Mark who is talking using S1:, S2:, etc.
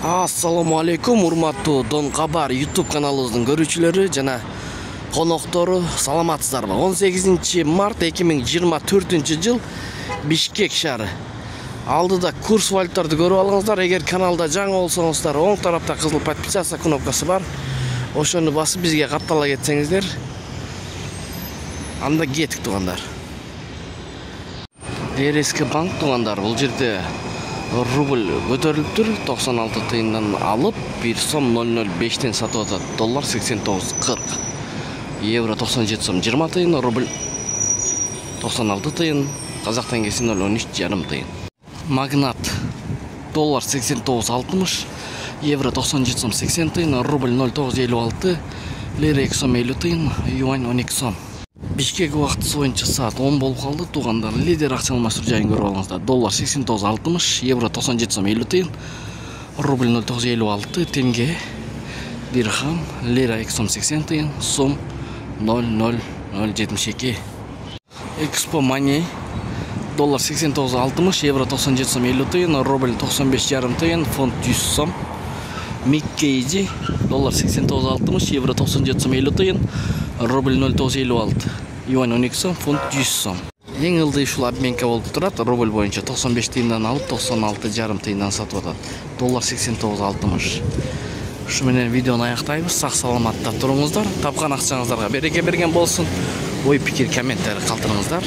S1: Assalamu alaikum, урматтуу Дон Кабар YouTube каналыбыздын көрүүчүлөрү жана коноктору, саламатсыздарбы? 18 март 2024 жыл Бишкек шаары. Алдыда курс валюталарды көрүп алыңыздар. Эгер каналда жаңы болсоңуздар, оң тарапта кызыл подписаться кнопкасы бар. Ошону басып бизге каттала кетсеңиздер, анда кеттик туугандар. РСК банк туугандар, бул жерде рубль көтөрүлүптүр. 96 тыйындан алып 1 сом 005тен сатып атат. Доллар 89.40. Евро 97 сом 20 тыйын, рубль 96 тыйын, казак теңгеси 013,5 тыйын. Магнат доллар 89.60, евро 97 сом 80 тыйын, рубль 0,956, лира 2 сом 50 тыйын, юань 12 сом. Бишкек убактысы боюнча саат 10 болуп калды туугандар. Лидер акча алмаштыруу жайын көрүп алыңыздар. Доллар 89.60, евро 97 сом 50 тыйын, рубль 0,956, тенге, дирхам, лира 2 сом 80 тыйын, сом 0,0072. Экспо Money доллар 89.60, евро 97 сом 50 тыйын, рубль 95,5 тыйын, фунт 100 сом. Миккейди доллар 89.60, евро 97 сом 50 тыйын, рубль 0,956, юань 12 сом, фунт 100 сом. Эң ылдый ушул обменка болуп турат. Рубль боюнча 95 тыйындан алып 96,5 тыйындан сатып атат. Доллар 89.60. Ушу менен видеону аяктайбыз. Сак саламатта туруңуздар. Тапкан акчаңыздарга береке берген болсун. Ой пикир, комментарий калтырыңыздар.